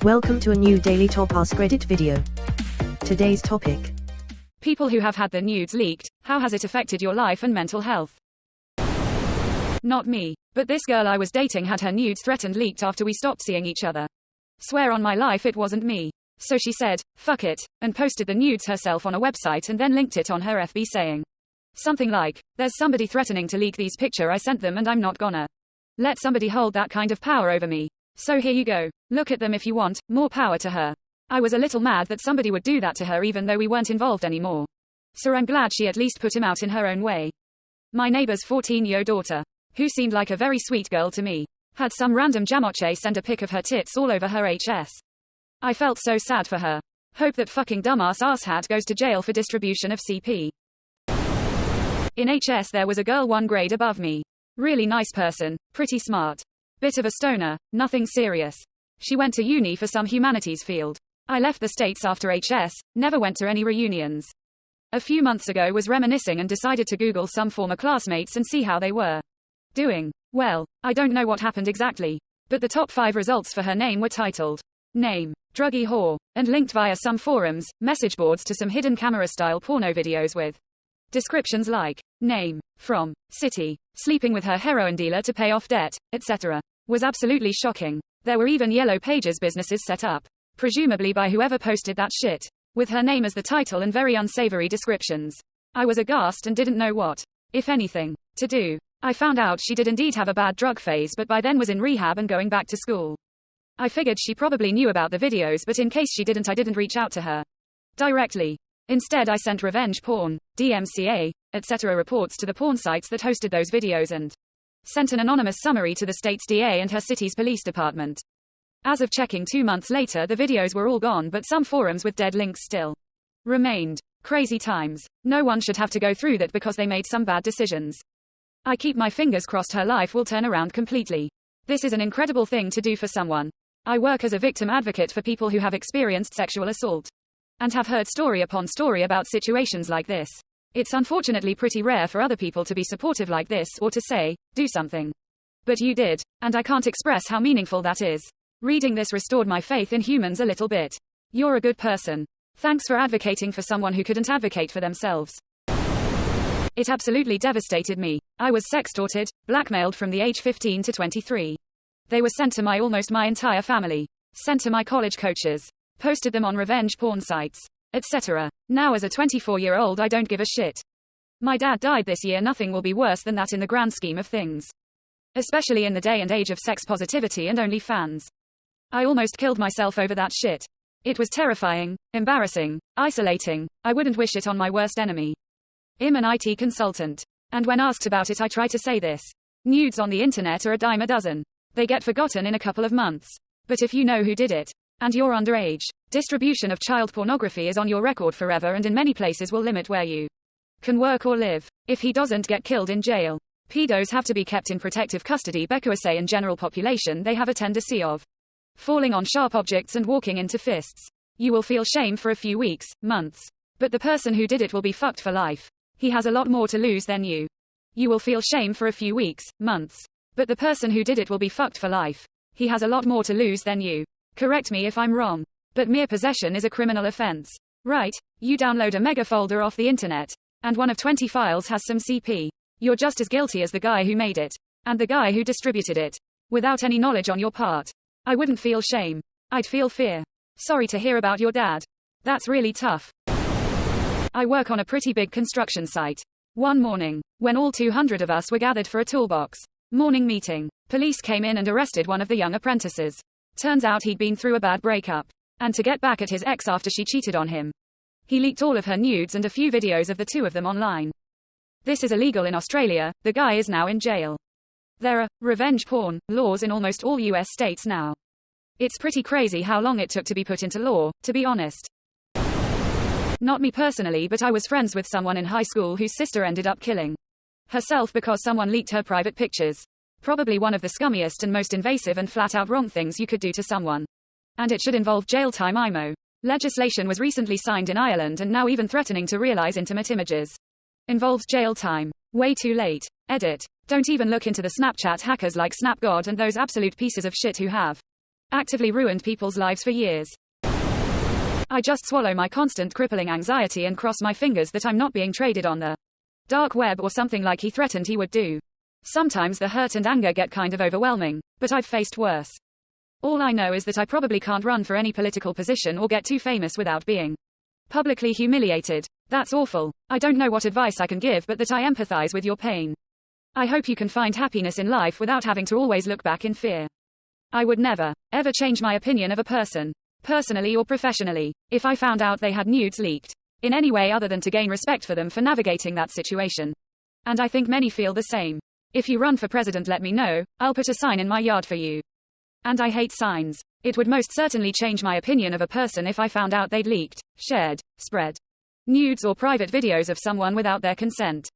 Welcome to a new daily top Askreddit video. Today's topic: people who have had their nudes leaked. How has it affected your life and mental health? Not me, but this girl I was dating had her nudes threatened leaked after we stopped seeing each other. Swear on my life it wasn't me. So she said, fuck it, and posted the nudes herself on a website and then linked it on her FB saying something like, there's somebody threatening to leak these picture I sent them and I'm not gonna let somebody hold that kind of power over me. So here you go. Look at them if you want, more power to her. I was a little mad that somebody would do that to her even though we weren't involved anymore. So I'm glad she at least put him out in her own way. My neighbor's 14-year-old daughter, who seemed like a very sweet girl to me, had some random jamoche send a pic of her tits all over her HS. I felt so sad for her. Hope that fucking dumbass asshat goes to jail for distribution of CP. In HS there was a girl 1 grade above me. Really nice person, pretty smart. Bit of a stoner, nothing serious. She went to uni for some humanities field. I left the States after HS, never went to any reunions. A few months ago was reminiscing and decided to Google some former classmates and see how they were doing. Well, I don't know what happened exactly, but the top 5 results for her name were titled name, druggy whore, and linked via some forums, message boards to some hidden camera style porno videos with descriptions like name, from, city, sleeping with her heroin dealer to pay off debt, etc. Was absolutely shocking. There were even yellow pages businesses set up, presumably by whoever posted that shit, with her name as the title and very unsavory descriptions. I was aghast and didn't know what, if anything, to do. I found out she did indeed have a bad drug phase but by then was in rehab and going back to school. I figured she probably knew about the videos but in case she didn't I didn't reach out to her directly. Instead I sent revenge porn, DMCA, etc. reports to the porn sites that hosted those videos and sent an anonymous summary to the state's DA and her city's police department. As of checking 2 months later the videos were all gone but some forums with dead links still remained. Crazy times. No one should have to go through that because they made some bad decisions. I keep my fingers crossed her life will turn around completely. This is an incredible thing to do for someone. I work as a victim advocate for people who have experienced sexual assault and have heard story upon story about situations like this. It's unfortunately pretty rare for other people to be supportive like this or to say, do something. But you did, and I can't express how meaningful that is. Reading this restored my faith in humans a little bit. You're a good person. Thanks for advocating for someone who couldn't advocate for themselves. It absolutely devastated me. I was sextorted, blackmailed from the age 15 to 23. They were sent to almost my entire family. Sent to my college coaches. Posted them on revenge porn sites, etc. Now as a 24-year-old I don't give a shit. My dad died this year. Nothing will be worse than that in the grand scheme of things. Especially in the day and age of sex positivity and OnlyFans. I almost killed myself over that shit. It was terrifying, embarrassing, isolating. I wouldn't wish it on my worst enemy. I'm an IT consultant. And when asked about it I try to say this. Nudes on the internet are a dime a dozen. They get forgotten in a couple of months. But if you know who did it, and you're underage, distribution of child pornography is on your record forever and in many places will limit where you can work or live. If he doesn't get killed in jail. Pedos have to be kept in protective custody because in general population they have a tendency of falling on sharp objects and walking into fists. You will feel shame for a few weeks, months. But the person who did it will be fucked for life. He has a lot more to lose than you. You will feel shame for a few weeks, months. But the person who did it will be fucked for life. He has a lot more to lose than you. Correct me if I'm wrong. But mere possession is a criminal offense. Right? You download a mega folder off the internet. And one of 20 files has some CP. You're just as guilty as the guy who made it. And the guy who distributed it. Without any knowledge on your part. I wouldn't feel shame. I'd feel fear. Sorry to hear about your dad. That's really tough. I work on a pretty big construction site. One morning, when all 200 of us were gathered for a toolbox morning meeting, police came in and arrested one of the young apprentices. Turns out he'd been through a bad breakup. And to get back at his ex after she cheated on him, he leaked all of her nudes and a few videos of the two of them online. This is illegal in Australia. The guy is now in jail. There are revenge porn laws in almost all US states now. It's pretty crazy how long it took to be put into law, to be honest. Not me personally, but I was friends with someone in high school whose sister ended up killing herself because someone leaked her private pictures. Probably one of the scummiest and most invasive and flat-out wrong things you could do to someone. And it should involve jail time. IMO. Legislation was recently signed in Ireland and now even threatening to realize intimate images involves jail time. Way too late. Edit. Don't even look into the Snapchat hackers like SnapGod and those absolute pieces of shit who have Actively ruined people's lives for years. I just swallow my constant crippling anxiety and cross my fingers that I'm not being traded on the dark web or something like he threatened he would do. Sometimes the hurt and anger get kind of overwhelming, but I've faced worse. All I know is that I probably can't run for any political position or get too famous without being publicly humiliated. That's awful. I don't know what advice I can give, but that I empathize with your pain. I hope you can find happiness in life without having to always look back in fear. I would never, ever change my opinion of a person, personally or professionally, if I found out they had nudes leaked, in any way other than to gain respect for them for navigating that situation. And I think many feel the same. If you run for president, let me know, I'll put a sign in my yard for you. And I hate signs. It would most certainly change my opinion of a person if I found out they'd leaked, shared, spread nudes or private videos of someone without their consent.